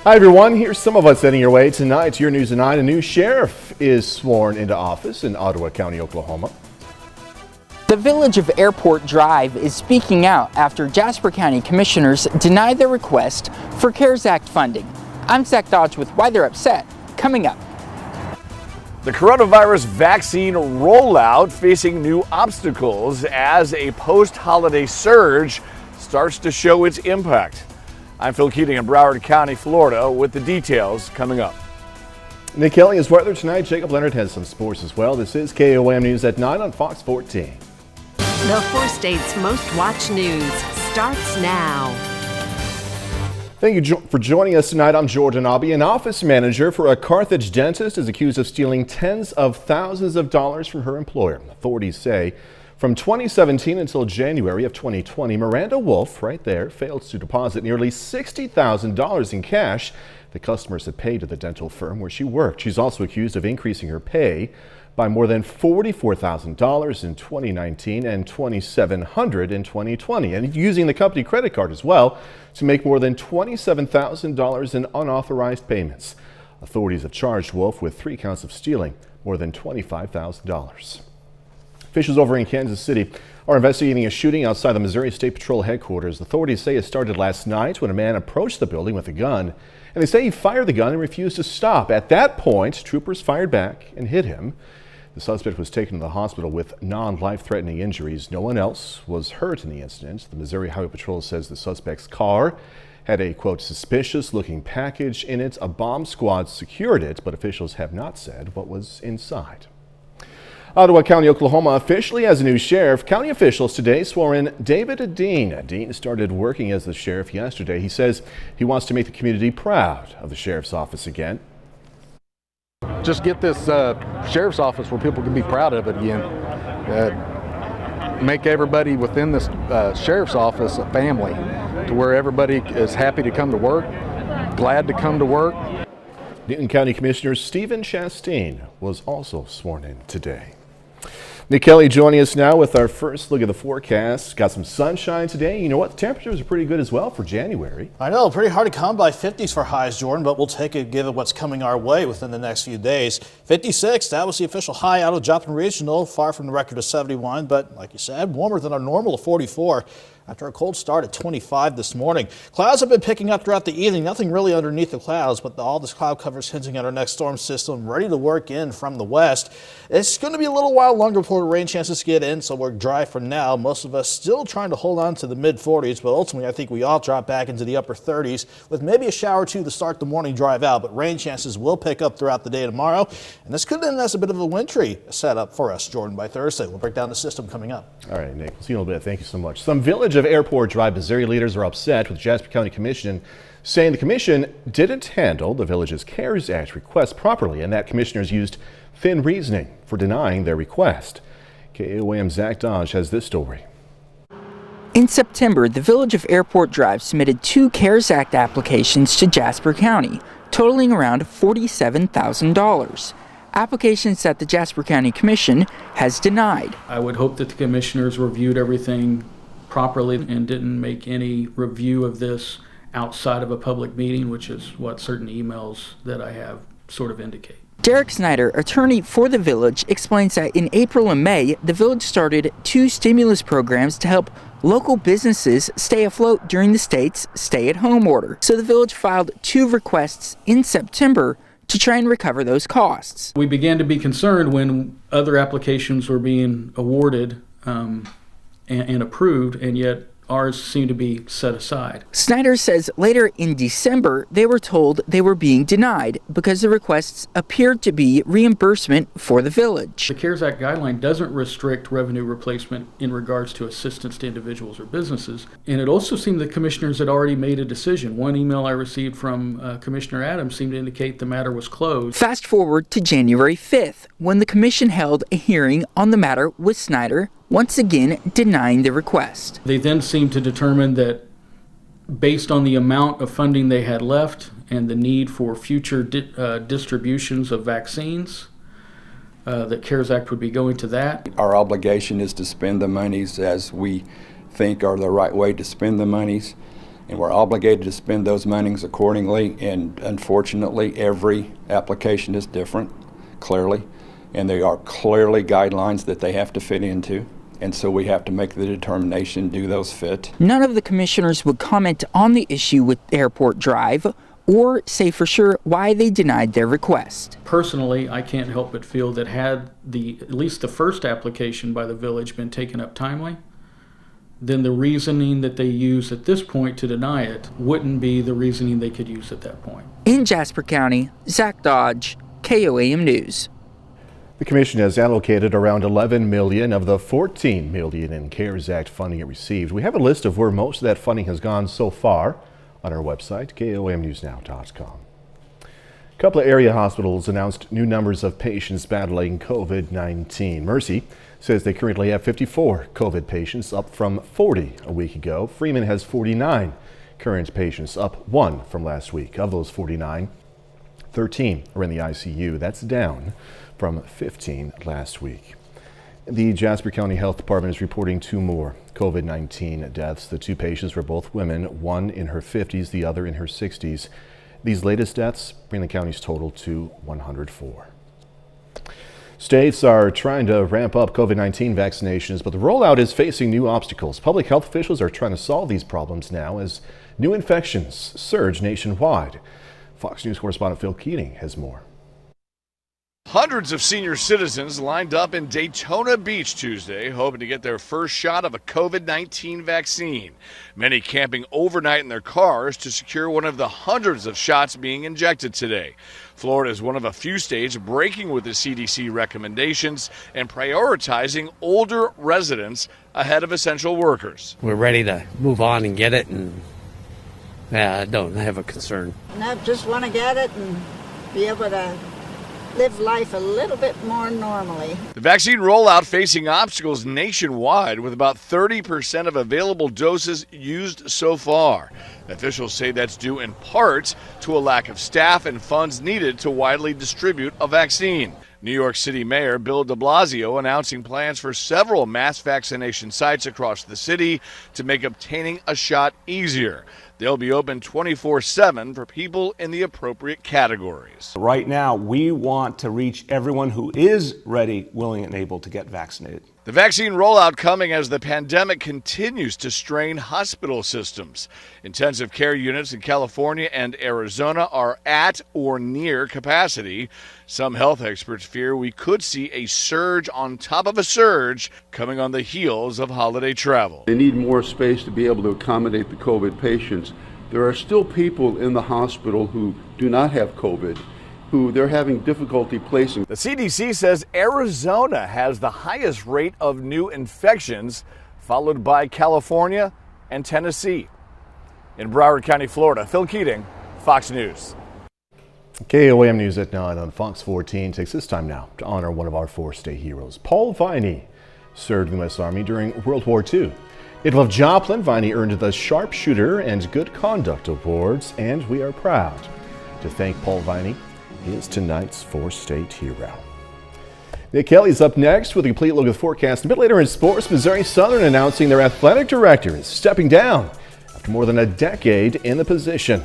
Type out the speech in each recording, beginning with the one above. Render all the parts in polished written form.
Hi everyone, here's some of what's heading your way tonight. Your News at 9, a new sheriff is sworn into office in Ottawa County, Oklahoma. The village of Airport Drive is speaking out after Jasper County commissioners denied their request for CARES Act funding. I'm Zach Dodge with Why They're Upset, coming up. The coronavirus vaccine rollout facing new obstacles as a post-holiday surge starts to show its impact. I'm Phil Keating in Broward County, Florida, with the details coming up. Nick Kelly is weather tonight. Jacob Leonard has some sports as well. This is KOAM News at 9 on Fox 14. The 4 states' most watched news starts now. Thank you for joining us tonight. I'm Jordan Abbey. An office manager for a Carthage dentist is accused of stealing tens of thousands of dollars from her employer. Authorities say from 2017 until January of 2020, Miranda Wolf, right there, failed to deposit nearly $60,000 in cash the customers had paid to the dental firm where she worked. She's also accused of increasing her pay by more than $44,000 in 2019 and $2,700 in 2020, and using the company credit card as well to make more than $27,000 in unauthorized payments. Authorities have charged Wolf with 3 counts of stealing more than $25,000. Officials over in Kansas City are investigating a shooting outside the Missouri State Patrol headquarters. Authorities say it started last night when a man approached the building with a gun, and they say he fired the gun and refused to stop. At that point, troopers fired back and hit him. The suspect was taken to the hospital with non-life-threatening injuries. No one else was hurt in the incident. The Missouri Highway Patrol says the suspect's car had a, quote, suspicious-looking package in it. A bomb squad secured it, but officials have not said what was inside. Ottawa County, Oklahoma officially has a new sheriff. County officials today swore in David Dean. Dean started working as the sheriff yesterday. He says he wants to make the community proud of the sheriff's office again. Just get this sheriff's office where people can be proud of it again. Make everybody within this sheriff's office a family, to where everybody is happy to come to work, glad to come to work. Newton County Commissioner Stephen Chastain was also sworn in today. Nick Kelly joining us now with our first look at the forecast. Got some sunshine today. You know what? The temperatures are pretty good as well for January. I know, pretty hard to come by 50s for highs, Jordan, but we'll take it given what's coming our way within the next few days. 56, that was the official high out of Joplin Regional, far from the record of 71, but like you said, warmer than our normal of 44. After a cold start at 25 this morning. Clouds have been picking up throughout the evening. Nothing really underneath the clouds, but all this cloud cover is hinting at our next storm system ready to work in from the west. It's going to be a little while longer before the rain chances get in, so we're dry for now. Most of us still trying to hold on to the mid-40s, but ultimately I think we all drop back into the upper 30s with maybe a shower or two to start the morning drive out, but rain chances will pick up throughout the day tomorrow, and this could end as a bit of a wintry setup for us, Jordan, by Thursday. We'll break down the system coming up. All right, Nick, we'll see you in a little bit. Thank you so much. Some village of Airport Drive, Missouri leaders are upset with Jasper County Commission, saying the commission didn't handle the village's CARES Act request properly, and that commissioners used thin reasoning for denying their request. KOAM's Zach Dodge has this story. In September, the village of Airport Drive submitted 2 CARES Act applications to Jasper County, totaling around $47,000. Applications that the Jasper County Commission has denied. I would hope that the commissioners reviewed everything properly and didn't make any review of this outside of a public meeting, which is what certain emails that I have sort of indicate. Derek Snyder, attorney for the village, explains that in April and May, the village started 2 stimulus programs to help local businesses stay afloat during the state's stay-at-home order. So the village filed 2 requests in September to try and recover those costs. We began to be concerned when other applications were being awarded and approved, and yet ours seemed to be set aside. Snyder says later in December, they were told they were being denied because the requests appeared to be reimbursement for the village. The CARES Act guideline doesn't restrict revenue replacement in regards to assistance to individuals or businesses, and it also seemed the commissioners had already made a decision. One email I received from Commissioner Adams seemed to indicate the matter was closed. Fast forward to January 5th, when the commission held a hearing on the matter with Snyder, once again denying the request. They then seemed to determine that based on the amount of funding they had left and the need for future distributions of vaccines, that CARES Act would be going to that. Our obligation is to spend the monies as we think are the right way to spend the monies. and we're obligated to spend those monies accordingly. And unfortunately, every application is different, clearly, and there are clearly guidelines that they have to fit into. And so we have to make the determination, do those fit? None of the commissioners would comment on the issue with Airport Drive or say for sure why they denied their request. Personally, I can't help but feel that had at least the first application by the village been taken up timely, then the reasoning that they use at this point to deny it wouldn't be the reasoning they could use at that point. In Jasper County, Zach Dodge, KOAM News. The commission has allocated around $11 million of the $14 million in CARES Act funding it received. We have a list of where most of that funding has gone so far on our website, KOAMNewsNow.com. A couple of area hospitals announced new numbers of patients battling COVID-19. Mercy says they currently have 54 COVID patients, up from 40 a week ago. Freeman has 49 current patients, up 1 from last week. Of those 49, 13 are in the ICU. That's down from 15 last week. The Jasper County Health Department is reporting 2 more COVID-19 deaths. The 2 patients were both women, one in her 50s, the other in her 60s. These latest deaths bring the county's total to 104. States are trying to ramp up COVID-19 vaccinations, but the rollout is facing new obstacles. Public health officials are trying to solve these problems now as new infections surge nationwide. Fox News correspondent Phil Keating has more. Hundreds of senior citizens lined up in Daytona Beach Tuesday, hoping to get their first shot of a COVID-19 vaccine. Many camping overnight in their cars to secure one of the hundreds of shots being injected today. Florida is one of a few states breaking with the CDC recommendations and prioritizing older residents ahead of essential workers. We're ready to move on and get it, and I don't have a concern. And I just want to get it and be able to live life a little bit more normally. The vaccine rollout facing obstacles nationwide, with about 30% of available doses used so far. Officials say that's due in part to a lack of staff and funds needed to widely distribute a vaccine. New York City Mayor Bill de Blasio announcing plans for several mass vaccination sites across the city to make obtaining a shot easier. They'll be open 24/7 for people in the appropriate categories. Right now, we want to reach everyone who is ready, willing, and able to get vaccinated. The vaccine rollout coming as the pandemic continues to strain hospital systems. Intensive care units in California and Arizona are at or near capacity. Some health experts fear we could see a surge on top of a surge coming on the heels of holiday travel. They need more space to be able to accommodate the COVID patients. There are still people in the hospital who do not have COVID, who they're having difficulty placing. The CDC says Arizona has the highest rate of new infections, followed by California and Tennessee. In Broward County, Florida, Phil Keating, Fox News. KOAM News at 9 on Fox 14 takes this time now to honor one of our 4 state heroes. Paul Viney served in the U.S. Army during World War II. Native of Joplin, Viney earned the Sharpshooter and Good Conduct Awards, and we are proud to thank Paul Viney. He is tonight's 4-state hero. Nick Kelly's up next with a complete look at the forecast. A bit later in sports, Missouri Southern announcing their athletic director is stepping down after more than a decade in the position.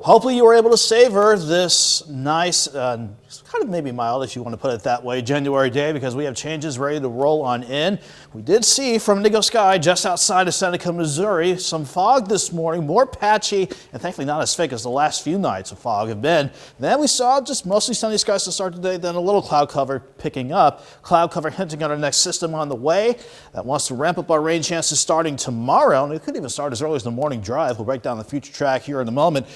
Hopefully you were able to savor this nice, kind of maybe mild if you want to put it that way, January day, because we have changes ready to roll on in. We did see from Indigo Sky just outside of Seneca, Missouri, some fog this morning, more patchy and thankfully not as thick as the last few nights of fog have been. Then we saw just mostly sunny skies to start today, then a little cloud cover picking up. Cloud cover hinting at our next system on the way that wants to ramp up our rain chances starting tomorrow, and it could even start as early as the morning drive. We'll break down the future track here in a moment.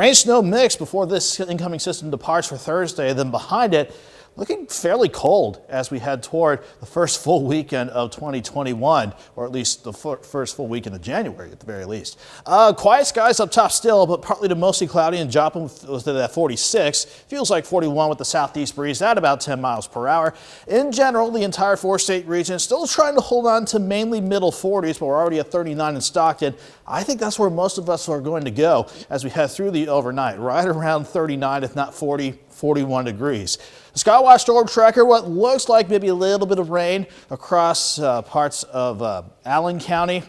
Rain-snow mix before this incoming system departs for Thursday. Then behind it, looking fairly cold as we head toward the first full weekend of 2021, or at least the first full weekend of January at the very least. Quiet skies up top still, but partly to mostly cloudy in Joplin with at 46. Feels like 41 with the southeast breeze at about 10 miles per hour. In general, the entire 4-state region still trying to hold on to mainly middle 40s, but we're already at 39 in Stockton. I think that's where most of us are going to go as we head through the overnight, right around 39, if not 40 41 degrees. The Skywatch Storm Tracker, what looks like maybe a little bit of rain across parts of Allen County.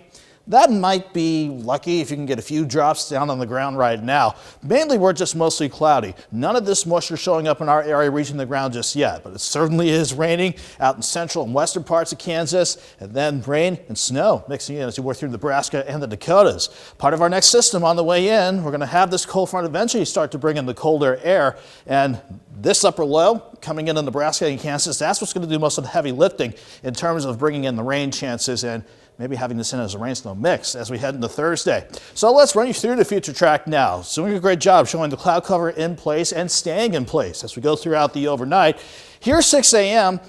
That might be lucky if you can get a few drops down on the ground right now. Mainly, we're just mostly cloudy. None of this moisture showing up in our area reaching the ground just yet, but it certainly is raining out in central and western parts of Kansas, and then rain and snow mixing in as you work through Nebraska and the Dakotas. Part of our next system on the way in, we're going to have this cold front eventually start to bring in the colder air, and this upper low coming in Nebraska and Kansas, that's what's going to do most of the heavy lifting in terms of bringing in the rain chances and maybe having this in as a rain-snow mix as we head into Thursday. So let's run you through the future track now. Doing a great job showing the cloud cover in place and staying in place as we go throughout the overnight. Here 6 a.m.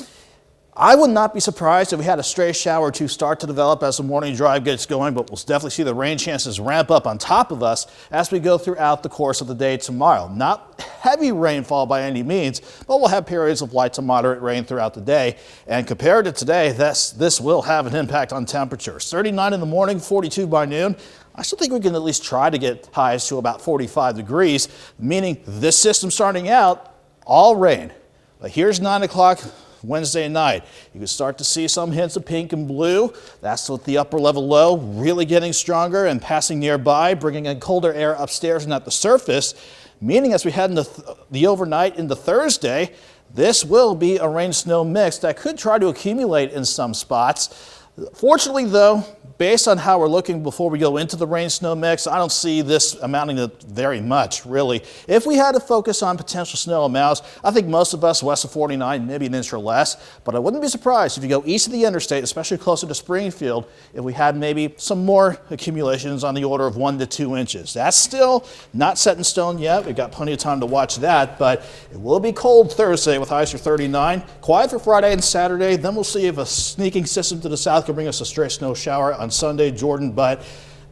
I would not be surprised if we had a stray shower or two start to develop as the morning drive gets going, but we'll definitely see the rain chances ramp up on top of us as we go throughout the course of the day tomorrow. Not heavy rainfall by any means, but we'll have periods of light to moderate rain throughout the day. And compared to today, this will have an impact on temperatures. 39 in the morning, 42 by noon. I still think we can at least try to get highs to about 45 degrees, meaning this system starting out, all rain. But here's 9 o'clock. Wednesday night, you can start to see some hints of pink and blue. That's with the upper level low really getting stronger and passing nearby, bringing in colder air upstairs and at the surface, meaning as we head into the overnight into Thursday, this will be a rain-snow mix that could try to accumulate in some spots. Fortunately, though, based on how we're looking before we go into the rain-snow mix, I don't see this amounting to very much, really. If we had to focus on potential snow amounts, I think most of us west of 49, maybe an inch or less, but I wouldn't be surprised if you go east of the interstate, especially closer to Springfield, if we had maybe some more accumulations on the order of 1 to 2 inches. That's still not set in stone yet. We've got plenty of time to watch that, but it will be cold Thursday with highs for 39. Quiet for Friday and Saturday. Then we'll see if a sneaking system to the south can bring us a stray snow shower on Sunday, Jordan, but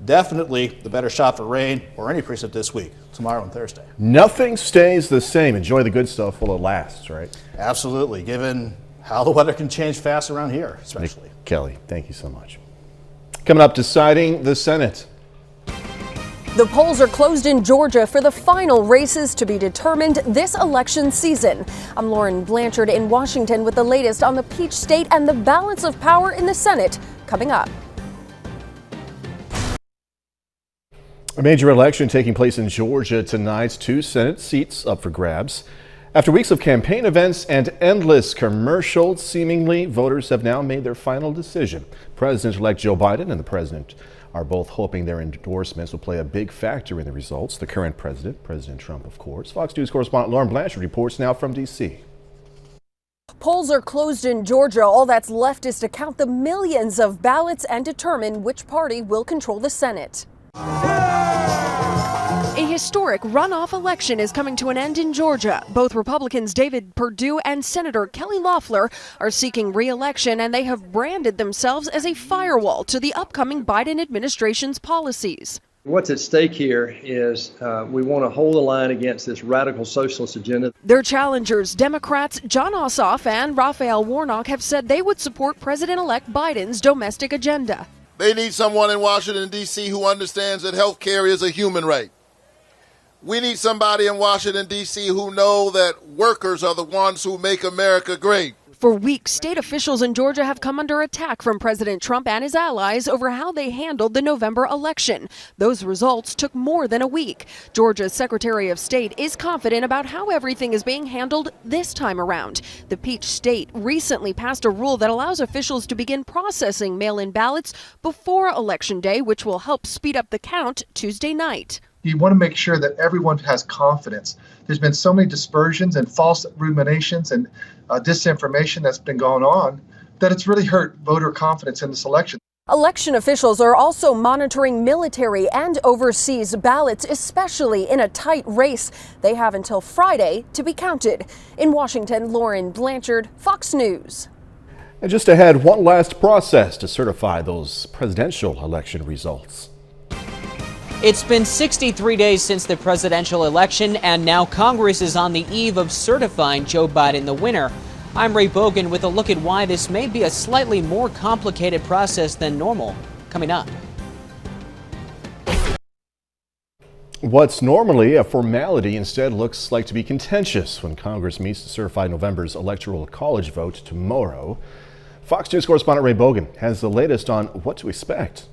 definitely the better shot for rain or any precip this week, tomorrow and Thursday. Nothing stays the same. Enjoy the good stuff while it lasts, right? Absolutely, given how the weather can change fast around here, especially. Kelly, thank you so much. Coming up, deciding the Senate. The polls are closed in Georgia for the final races to be determined this election season. I'm Lauren Blanchard in Washington with the latest on the Peach State and the balance of power in the Senate coming up. A major election taking place in Georgia tonight. 2 Senate seats up for grabs. After weeks of campaign events and endless commercials, seemingly, voters have now made their final decision. President-elect Joe Biden and the president are both hoping their endorsements will play a big factor in the results. The current president, President Trump, of course. Fox News correspondent Lauren Blanchard reports now from D.C. Polls are closed in Georgia. All that's left is to count the millions of ballots and determine which party will control the Senate. A historic runoff election is coming to an end in Georgia. Both Republicans David Perdue and Senator Kelly Loeffler are seeking re-election, and they have branded themselves as a firewall to the upcoming Biden administration's policies. What's at stake here is we want to hold the line against this radical socialist agenda. Their challengers, Democrats John Ossoff and Raphael Warnock, have said they would support President-elect Biden's domestic agenda. They need someone in Washington, D.C. who understands that health care is a human right. We need somebody in Washington, D.C. who know that workers are the ones who make America great. For weeks, state officials in Georgia have come under attack from President Trump and his allies over how they handled the November election. Those results took more than a week. Georgia's Secretary of State is confident about how everything is being handled this time around. The Peach State recently passed a rule that allows officials to begin processing mail-in ballots before Election Day, which will help speed up the count Tuesday night. You want to make sure that everyone has confidence. There's been so many dispersions and false ruminations and disinformation that's been going on that it's really hurt voter confidence in this election. Election officials are also monitoring military and overseas ballots, especially in a tight race. They have until Friday to be counted. In Washington, Lauren Blanchard, Fox News. And just ahead, one last process to certify those presidential election results. It's been 63 days since the presidential election, and now Congress is on the eve of certifying Joe Biden the winner. I'm Ray Bogan with a look at why this may be a slightly more complicated process than normal. Coming up. What's normally a formality instead looks like to be contentious when Congress meets to certify November's Electoral College vote tomorrow. Fox News correspondent Ray Bogan has the latest on what to expect.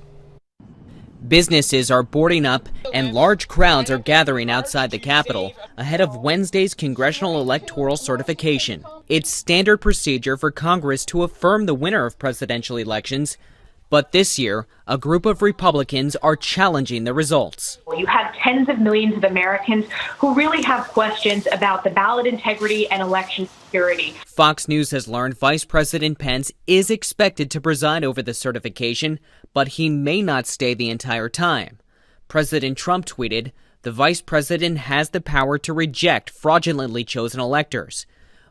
Businesses are boarding up and large crowds are gathering outside the Capitol ahead of Wednesday's congressional electoral certification. It's standard procedure for Congress to affirm the winner of presidential elections, but this year, a group of Republicans are challenging the results. You have tens of millions of Americans who really have questions about the ballot integrity and election security. Fox News has learned Vice President Pence is expected to preside over the certification, but he may not stay the entire time. President Trump tweeted, "The vice president has the power to reject fraudulently chosen electors."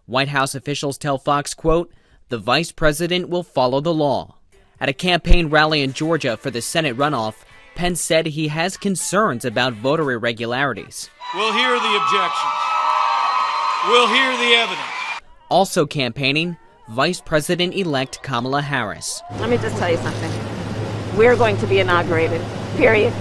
White House officials tell Fox, quote, "The vice president will follow the law." At a campaign rally in Georgia for the Senate runoff, Pence said he has concerns about voter irregularities. We'll hear the objections. We'll hear the evidence. Also campaigning, Vice President-elect Kamala Harris. Let me just tell you something. We're going to be inaugurated, period.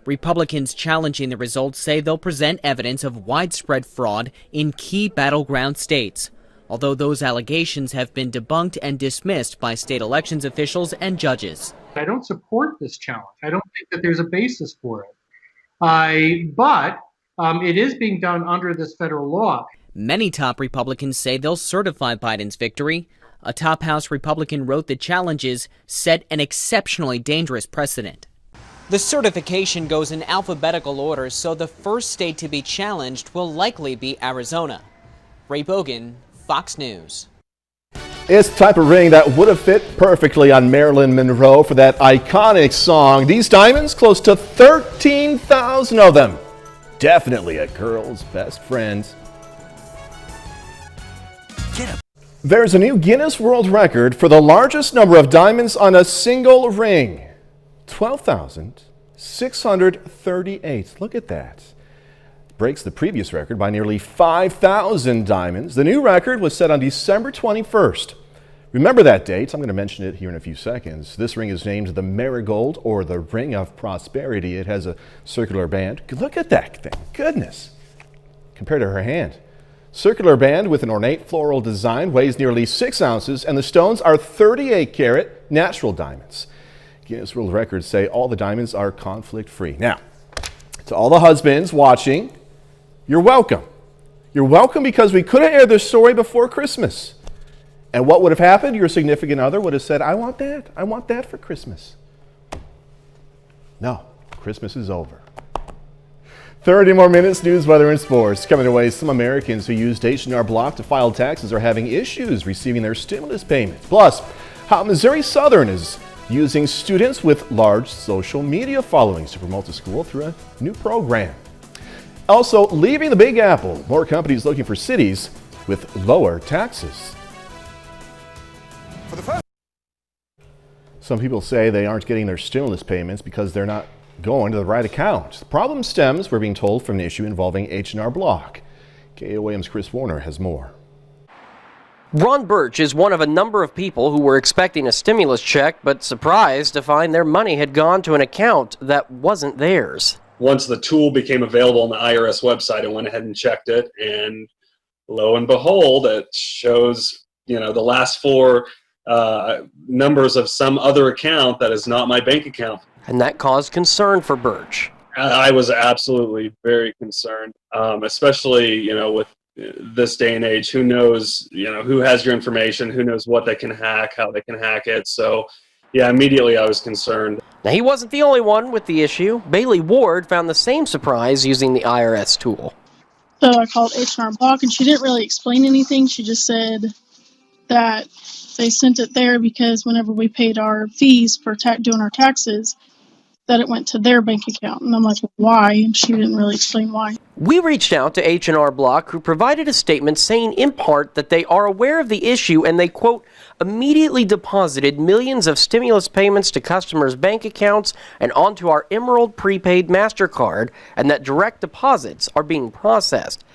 Republicans challenging the results say they'll present evidence of widespread fraud in key battleground states, although those allegations have been debunked and dismissed by state elections officials and judges. I don't support this challenge. I don't think that there's a basis for it. But it is being done under this federal law. Many top Republicans say they'll certify Biden's victory. A top House Republican wrote the challenges set an exceptionally dangerous precedent. The certification goes in alphabetical order, so the first state to be challenged will likely be Arizona. Ray Bogan, Fox News. It's the type of ring that would have fit perfectly on Marilyn Monroe for that iconic song. These diamonds, close to 13,000 of them. Definitely a girl's best friend. There's a new Guinness World Record for the largest number of diamonds on a single ring. 12,638. Look at that. Breaks the previous record by nearly 5,000 diamonds. The new record was set on December 21st. Remember that date. I'm going to mention it here in a few seconds. This ring is named the Marigold, or the Ring of Prosperity. It has a circular band. Look at that thing. Goodness. Compared to her hand. Circular band with an ornate floral design, weighs nearly 6 ounces, and the stones are 38-carat natural diamonds. Guinness World Records say all the diamonds are conflict-free. Now, to all the husbands watching, you're welcome. You're welcome because we couldn't air this story before Christmas. And what would have happened? Your significant other would have said, I want that. I want that for Christmas. No, Christmas is over. 30 more minutes, news, weather, and sports. Coming away, some Americans who used H&R Block to file taxes are having issues receiving their stimulus payments. Plus, how Missouri Southern is using students with large social media followings to promote the school through a new program. Also, leaving the Big Apple, more companies looking for cities with lower taxes. Some people say they aren't getting their stimulus payments because they're not going to the right account. The problem stems, we're being told, from an issue involving H&R Block. KOAM's Chris Warner has more. Ron Birch is one of a number of people who were expecting a stimulus check, but surprised to find their money had gone to an account that wasn't theirs. Once the tool became available on the IRS website, I went ahead and checked it, and lo and behold, it shows, the last four numbers of some other account that is not my bank account. And that caused concern for Birch. I was absolutely very concerned, especially, with this day and age. Who knows, who has your information, who knows what they can hack, how they can hack it. So, yeah, immediately I was concerned. Now, he wasn't the only one with the issue. Bailey Ward found the same surprise using the IRS tool. So I called H&R Block, and she didn't really explain anything. She just said that they sent it there because whenever we paid our fees for doing our taxes, that it went to their bank account. And I'm like, why? And she didn't really explain why. We reached out to H&R Block, who provided a statement saying in part that they are aware of the issue and they, quote, immediately deposited millions of stimulus payments to customers' bank accounts and onto our Emerald prepaid MasterCard, and that direct deposits are being processed.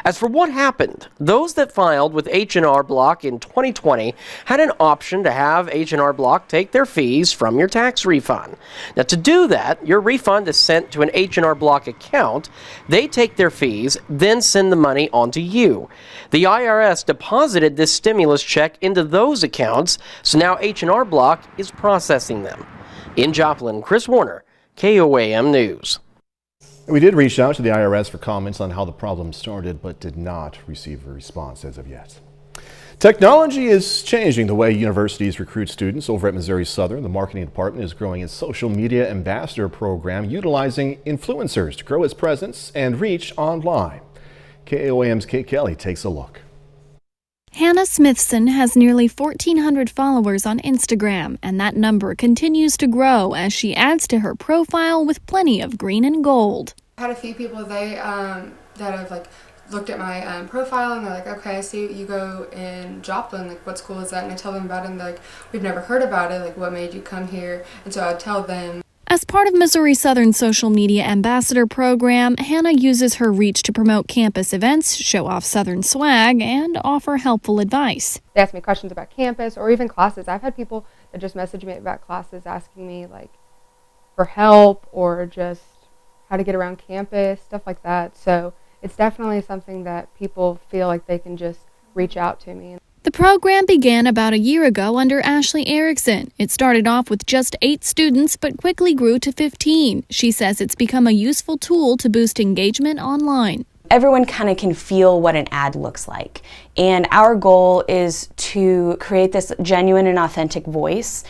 As for what happened, those that filed with H&R Block in 2020 had an option to have H&R Block take their fees from your tax refund. Now, to do that, your refund is sent to an H&R Block account. They take their fees, then send the money on to you. The IRS deposited this stimulus check into those accounts, so now H&R Block is processing them. In Joplin, Chris Warner, KOAM News. We did reach out to the IRS for comments on how the problem started, but did not receive a response as of yet. Technology is changing the way universities recruit students. Over at Missouri Southern, the marketing department is growing its social media ambassador program, utilizing influencers to grow its presence and reach online. KOAM's Kate Kelly takes a look. Hannah Smithson has nearly 1,400 followers on Instagram, and that number continues to grow as she adds to her profile with plenty of green and gold. I had a few people that have looked at my profile, and they're like, okay, I see you go in Joplin, like what school is that? And I tell them about it, and they're like, we've never heard about it, like what made you come here? And so I tell them. As part of Missouri Southern's social media ambassador program, Hannah uses her reach to promote campus events, show off Southern swag, and offer helpful advice. They ask me questions about campus or even classes. I've had people that just message me about classes asking me for help or just how to get around campus, stuff like that. So it's definitely something that people feel like they can just reach out to me. The program began about a year ago under Ashley Erickson. It started off with just 8 students, but quickly grew to 15. She says it's become a useful tool to boost engagement online. Everyone kind of can feel what an ad looks like. And our goal is to create this genuine and authentic voice.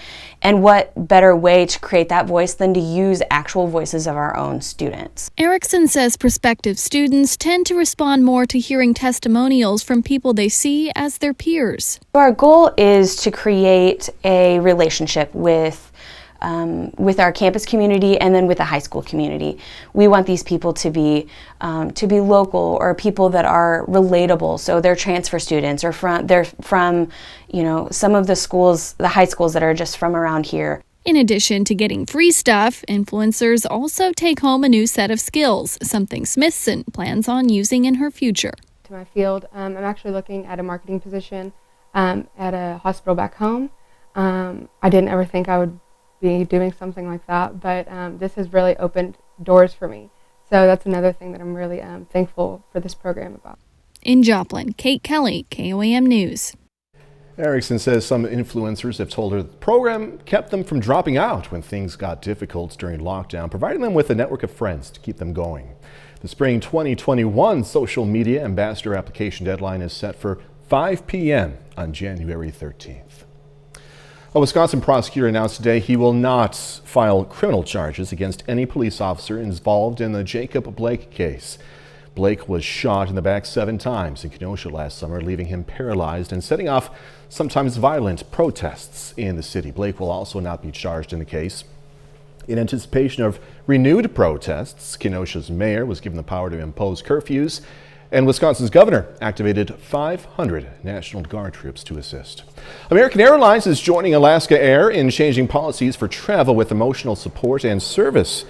And what better way to create that voice than to use actual voices of our own students. Erickson says prospective students tend to respond more to hearing testimonials from people they see as their peers. Our goal is to create a relationship with our campus community and then with the high school community. We want these people to be local or people that are relatable. So they're transfer students or they're from some of the schools, the high schools that are just from around here. In addition to getting free stuff, influencers also take home a new set of skills, something Smithson plans on using in her future. To my field, I'm actually looking at a marketing position at a hospital back home. I didn't ever think I would be doing something like that, but this has really opened doors for me. So that's another thing that I'm really thankful for this program about. In Joplin, Kate Kelly, KOAM News. Erickson says some influencers have told her the program kept them from dropping out when things got difficult during lockdown, providing them with a network of friends to keep them going. The spring 2021 social media ambassador application deadline is set for 5 p.m. on January 13th. A Wisconsin prosecutor announced today he will not file criminal charges against any police officer involved in the Jacob Blake case. Blake was shot in the back 7 times in Kenosha last summer, leaving him paralyzed and setting off sometimes violent protests in the city. Blake will also not be charged in the case. In anticipation of renewed protests, Kenosha's mayor was given the power to impose curfews, and Wisconsin's governor activated 500 National Guard troops to assist. American Airlines is joining Alaska Air in changing policies for travel with emotional support and service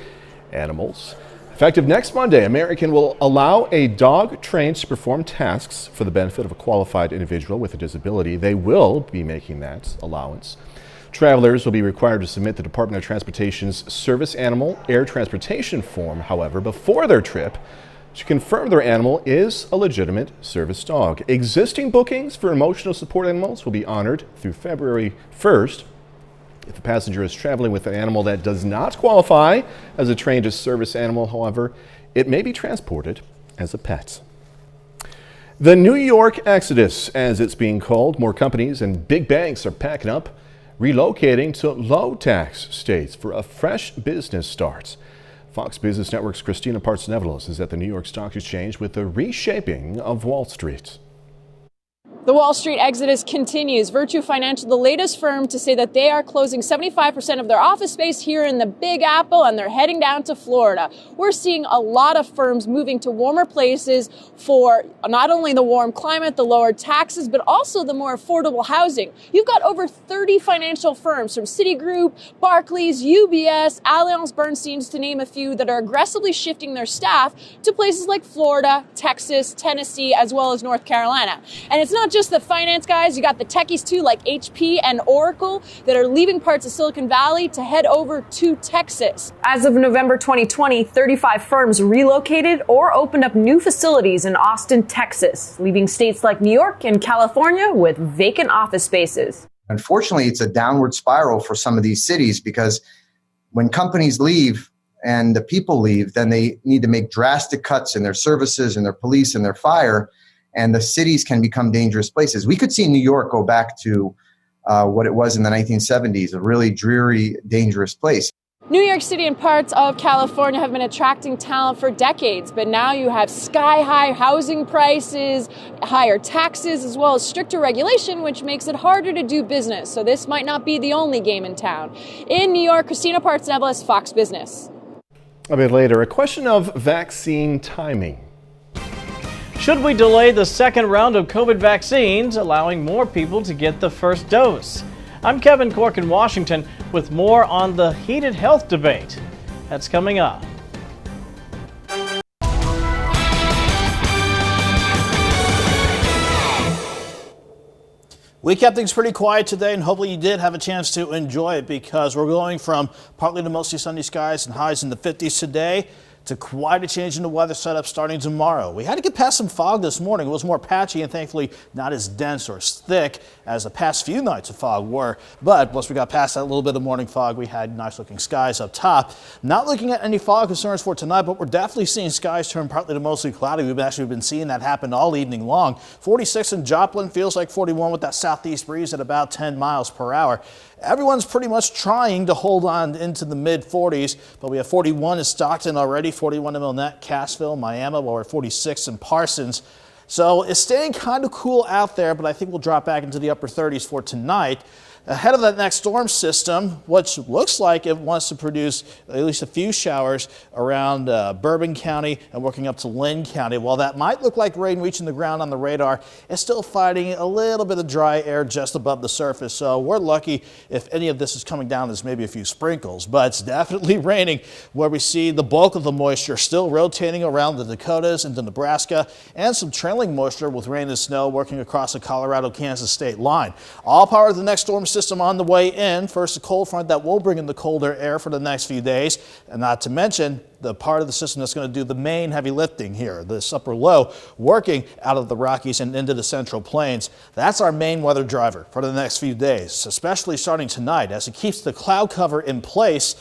animals. Effective next Monday, American will allow a dog trained to perform tasks for the benefit of a qualified individual with a disability. They will be making that allowance. Travelers will be required to submit the Department of Transportation's Service Animal Air Transportation Form, however, before their trip to confirm their animal is a legitimate service dog. Existing bookings for emotional support animals will be honored through February 1st. If a passenger is traveling with an animal that does not qualify as a trained service animal, however, it may be transported as a pet. The New York Exodus, as it's being called, more companies and big banks are packing up, relocating to low-tax states for a fresh business start. Fox Business Network's Christina Partsinevelos is at the New York Stock Exchange with the reshaping of Wall Street. The Wall Street exodus continues. Virtue Financial, the latest firm to say that they are closing 75% of their office space here in the Big Apple, and they're heading down to Florida. We're seeing a lot of firms moving to warmer places for not only the warm climate, the lower taxes, but also the more affordable housing. You've got over 30 financial firms from Citigroup, Barclays, UBS, Allianz Bernstein, to name a few, that are aggressively shifting their staff to places like Florida, Texas, Tennessee, as well as North Carolina. And it's not just the finance guys, you got the techies too, like HP and Oracle, that are leaving parts of Silicon Valley to head over to Texas. As of November 2020, 35 firms relocated or opened up new facilities in Austin, Texas, leaving states like New York and California with vacant office spaces. Unfortunately, it's a downward spiral for some of these cities, because when companies leave and the people leave, then they need to make drastic cuts in their services and their police and their fire. And the cities can become dangerous places. We could see New York go back to what it was in the 1970s, a really dreary, dangerous place. New York City and parts of California have been attracting talent for decades, but now you have sky-high housing prices, higher taxes, as well as stricter regulation, which makes it harder to do business. So this might not be the only game in town. In New York, Christina Parts-Neveles, Fox Business. A bit later, a question of vaccine timing. Should we delay the second round of COVID vaccines, allowing more people to get the first dose? I'm Kevin Cork in Washington with more on the heated health debate. That's coming up. We kept things pretty quiet today, and hopefully you did have a chance to enjoy it, because we're going from partly to mostly sunny skies and highs in the 50s today to quite a change in the weather setup starting tomorrow. We had to get past some fog this morning. It was more patchy and thankfully not as dense or as thick as the past few nights of fog were. But once we got past that little bit of morning fog, we had nice looking skies up top. Not looking at any fog concerns for tonight, but we're definitely seeing skies turn partly to mostly cloudy. We've actually been seeing that happen all evening long. 46 in Joplin, feels like 41 with that southeast breeze at about 10 miles per hour. Everyone's pretty much trying to hold on into the mid 40s, but we have 41 in Stockton already, 41 in Milnette, Cassville, Miami, while we're 46 in Parsons. So it's staying kind of cool out there, but I think we'll drop back into the upper 30s for tonight. Ahead of that next storm system, which looks like it wants to produce at least a few showers around Bourbon County and working up to Lynn County. While that might look like rain reaching the ground on the radar, it's still fighting a little bit of dry air just above the surface. So we're lucky if any of this is coming down as maybe a few sprinkles, but it's definitely raining where we see the bulk of the moisture still rotating around the Dakotas into Nebraska, and some trailing moisture with rain and snow working across the Colorado-Kansas state line. All power of the next storm system on the way in. First, a cold front that will bring in the colder air for the next few days, and not to mention the part of the system that's going to do the main heavy lifting here, this upper low working out of the Rockies and into the Central Plains. That's our main weather driver for the next few days, especially starting tonight as it keeps the cloud cover in place.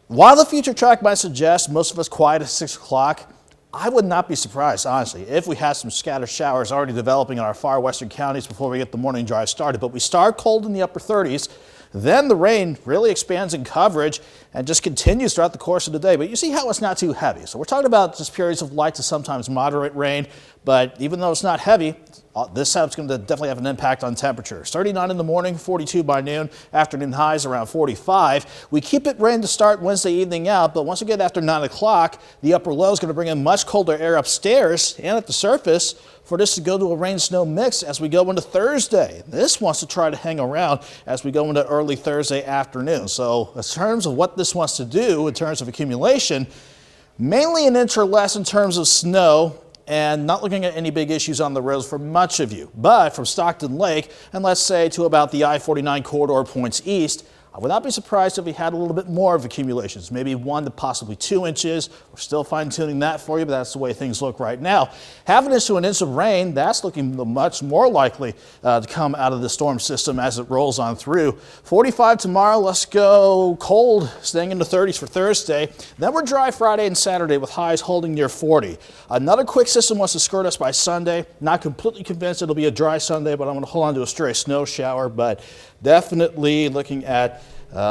While the future track might suggest most of us quiet at 6 o'clock, I would not be surprised, honestly, if we had some scattered showers already developing in our far western counties before we get the morning drive started. But we start cold in the upper 30s. Then the rain really expands in coverage and just continues throughout the course of the day. But you see how it's not too heavy. So we're talking about just periods of light to sometimes moderate rain. But even though it's not heavy, this setup's going to definitely have an impact on temperatures. 39 in the morning, 42 by noon, afternoon highs around 45. We keep it rain to start Wednesday evening out, but once we get after 9 o'clock, the upper low is going to bring in much colder air upstairs and at the surface for this to go to a rain-snow mix as we go into Thursday. This wants to try to hang around as we go into early Thursday afternoon. So in terms of what this wants to do in terms of accumulation, mainly an inch or less in terms of snow, and not looking at any big issues on the roads for much of you. But from Stockton Lake, and let's say to about the I-49 corridor points east, I would not be surprised if we had a little bit more of accumulations, maybe 1 to possibly 2 inches. We're still fine-tuning that for you, but that's the way things look right now. Half an inch to an inch of rain, that's looking much more likely to come out of the storm system as it rolls on through. 45 tomorrow, let's go cold, staying in the 30s for Thursday. Then we're dry Friday and Saturday with highs holding near 40. Another quick system wants to skirt us by Sunday. Not completely convinced it'll be a dry Sunday, but I'm going to hold on to a stray snow shower, but definitely looking at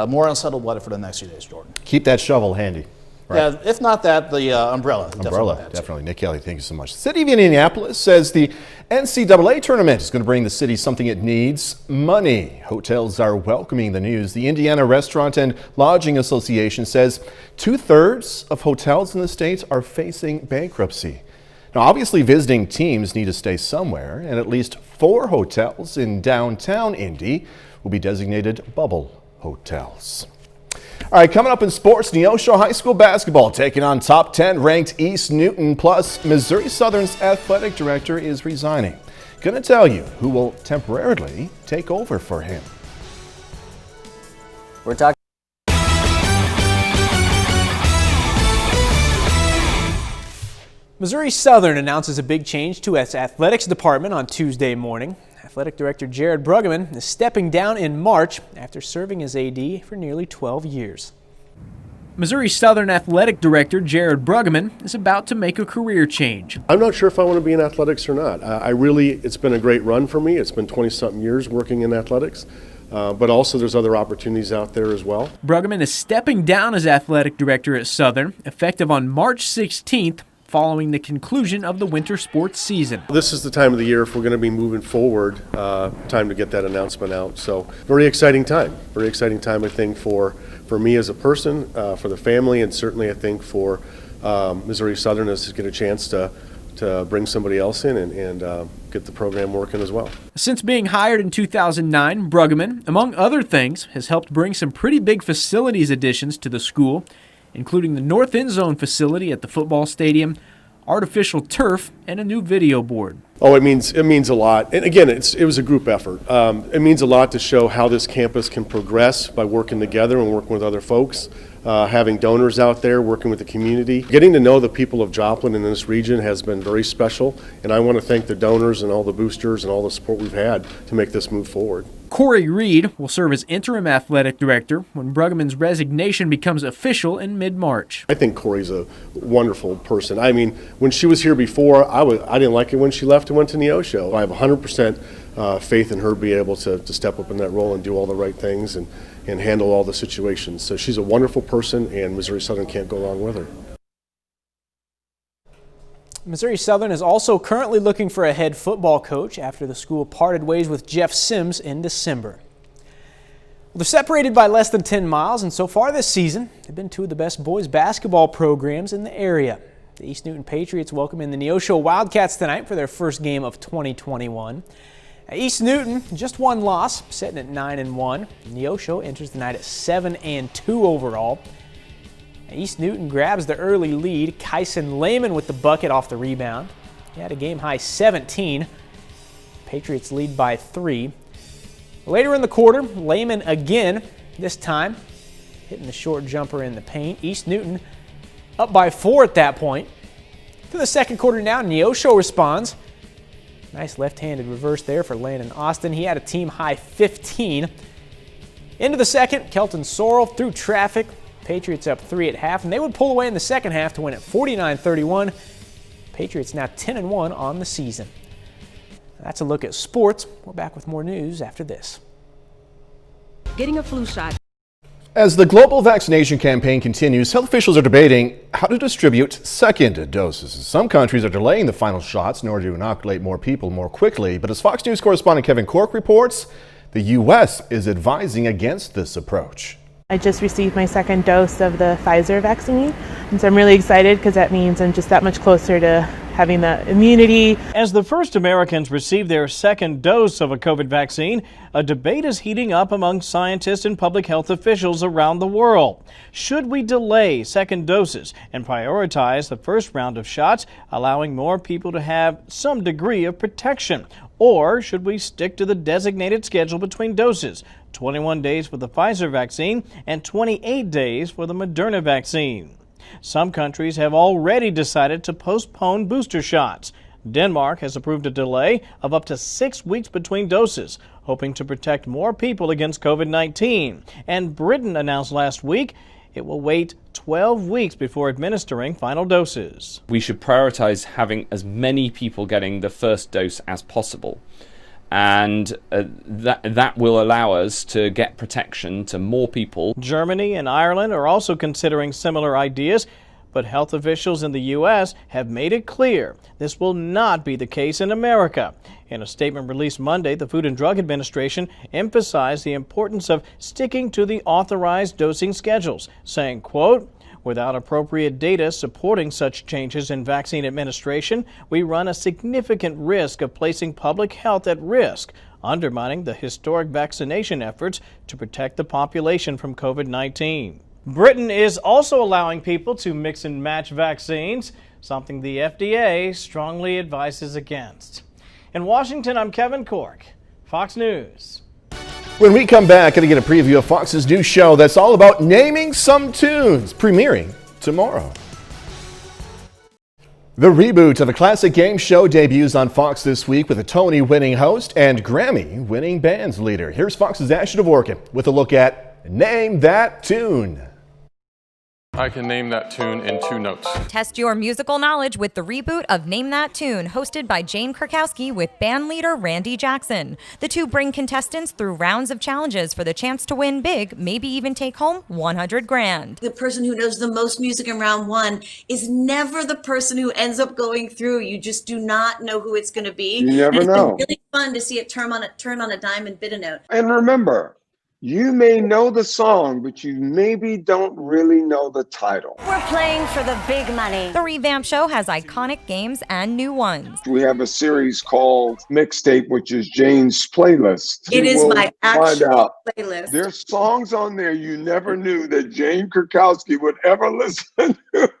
more unsettled weather for the next few days, Jordan. Keep that shovel handy. Right. Yeah, if not that, the umbrella. Definitely. Nick Kelly, thank you so much. The city of Indianapolis says the NCAA tournament is going to bring the city something it needs: money. Hotels are welcoming the news. The Indiana Restaurant and Lodging Association says 2/3 of hotels in the state are facing bankruptcy. Now, obviously, visiting teams need to stay somewhere, and at least 4 hotels in downtown Indy will be designated bubble hotels. All right, coming up in sports, Neosho High School basketball taking on top 10 ranked East Newton. Plus, Missouri Southern's athletic director is resigning. Gonna tell you who will temporarily take over for him. We're talking. Missouri Southern announces a big change to its athletics department on Tuesday morning. Athletic Director Jared Bruggeman is stepping down in March after serving as AD for nearly 12 years. Missouri Southern Athletic Director Jared Bruggeman is about to make a career change. I'm not sure if I want to be in athletics or not. It's been a great run for me. It's been 20-something years working in athletics, but also there's other opportunities out there as well. Bruggeman is stepping down as Athletic Director at Southern, effective on March 16th. Following the conclusion of the winter sports season. This is the time of the year if we're going to be moving forward, time to get that announcement out. So very exciting time, I think, for me as a person, for the family, and certainly I think for Missouri Southern as to get a chance to bring somebody else in and get the program working as well. Since being hired in 2009, Bruggeman, among other things, has helped bring some pretty big facilities additions to the school, including the North End Zone facility at the football stadium, artificial turf, and a new video board. Oh, it means a lot. And again, it was a group effort. It means a lot to show how this campus can progress by working together and working with other folks, having donors out there, working with the community. Getting to know the people of Joplin in this region has been very special, and I want to thank the donors and all the boosters and all the support we've had to make this move forward. Corey Reed will serve as interim athletic director when Bruggeman's resignation becomes official in mid-March. I think Corey's a wonderful person. I mean, when she was here before, I didn't like it when she left and went to Neosho. I have 100% faith in her being able to step up in that role and do all the right things and handle all the situations. So she's a wonderful person, and Missouri Southern can't go wrong with her. Missouri Southern is also currently looking for a head football coach after the school parted ways with Jeff Sims in December. Well, they're separated by less than 10 miles, and so far this season, they've been 2 of the best boys basketball programs in the area. The East Newton Patriots welcome in the Neosho Wildcats tonight for their first game of 2021. East Newton, just 1 loss, sitting at 9-1. Neosho enters the night at 7-2 overall. East Newton grabs the early lead. Kyson Lehman with the bucket off the rebound. He had a game-high 17. Patriots lead by 3. Later in the quarter, Lehman again, this time hitting the short jumper in the paint. East Newton up by 4 at that point. To the second quarter now, Neosho responds. Nice left-handed reverse there for Landon Austin. He had a team-high 15. Into the second, Kelton Sorrell through traffic. Patriots up 3 at half, and they would pull away in the second half to win at 49-31. Patriots now 10-1 on the season. That's a look at sports. We're back with more news after this. Getting a flu shot. As the global vaccination campaign continues, health officials are debating how to distribute second doses. Some countries are delaying the final shots in order to inoculate more people more quickly. But as Fox News correspondent Kevin Cork reports, the U.S. is advising against this approach. I just received my second dose of the Pfizer vaccine, and so I'm really excited because that means I'm just that much closer to having the immunity. As the first Americans receive their second dose of a COVID vaccine, a debate is heating up among scientists and public health officials around the world. Should we delay second doses and prioritize the first round of shots, allowing more people to have some degree of protection? Or should we stick to the designated schedule between doses, 21 days for the Pfizer vaccine and 28 days for the Moderna vaccine? Some countries have already decided to postpone booster shots. Denmark has approved a delay of up to 6 weeks between doses, hoping to protect more people against COVID-19. And Britain announced last week it will wait 12 weeks before administering final doses. We should prioritize having as many people getting the first dose as possible. and that will allow us to get protection to more people. Germany and Ireland are also considering similar ideas, but health officials in the U.S. have made it clear this will not be the case in America. In a statement released Monday, the Food and Drug Administration emphasized the importance of sticking to the authorized dosing schedules, saying, quote, "Without appropriate data supporting such changes in vaccine administration, we run a significant risk of placing public health at risk, undermining the historic vaccination efforts to protect the population from COVID-19. Britain is also allowing people to mix and match vaccines, something the FDA strongly advises against. In Washington, I'm Kevin Cork, Fox News. When we come back, going to get a preview of Fox's new show that's all about naming some tunes, premiering tomorrow. The reboot of a classic game show debuts on Fox this week with a Tony-winning host and Grammy-winning band's leader. Here's Fox's Ashley Dvorkin with a look at Name That Tune. I can name that tune in 2 notes. Test your musical knowledge with the reboot of Name That Tune, hosted by Jane Krakowski with bandleader Randy Jackson. The two bring contestants through rounds of challenges for the chance to win big, maybe even take home $100,000. The person who knows the most music in round 1 is never the person who ends up going through. You just do not know who it's going to be. You never know. It's been really fun to see it turn on a dime and bid a note. And remember, you may know the song, but you maybe don't really know the title. We're playing for the big money. The revamped show has iconic games and new ones. We have a series called Mixtape, which is Jane's playlist. It is my actual playlist. There's songs on there you never knew that Jane Krakowski would ever listen to.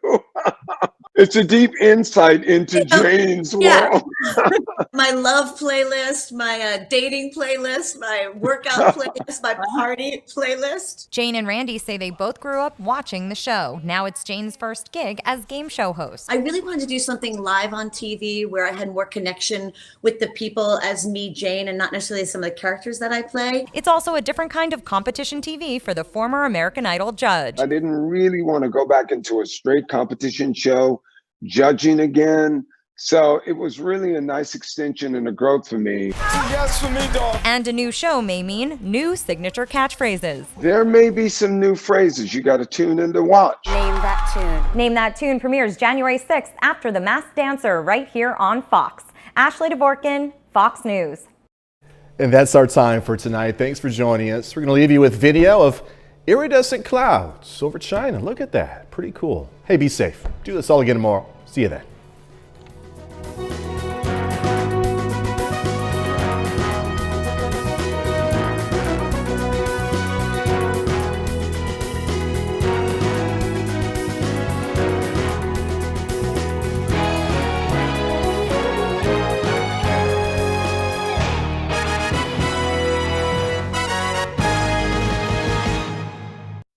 It's a deep insight into Jane's world. My love playlist, my dating playlist, my workout playlist, my party playlist. Jane and Randy say they both grew up watching the show. Now it's Jane's first gig as game show host. I really wanted to do something live on TV where I had more connection with the people as me, Jane, and not necessarily some of the characters that I play. It's also a different kind of competition TV for the former American Idol judge. I didn't really want to go back into a straight competition show, judging again. So it was really a nice extension and a growth for me. Yes for me, dog. And a new show may mean new signature catchphrases. There may be some new phrases you got to tune in to watch. Name That Tune. Name That Tune premieres January 6th after The Masked Dancer right here on Fox. Ashley Dvorkin, Fox News. And that's our time for tonight. Thanks for joining us. We're going to leave you with video of iridescent clouds over China. Look at that. Pretty cool. Hey, be safe. Do this all again tomorrow. See you then.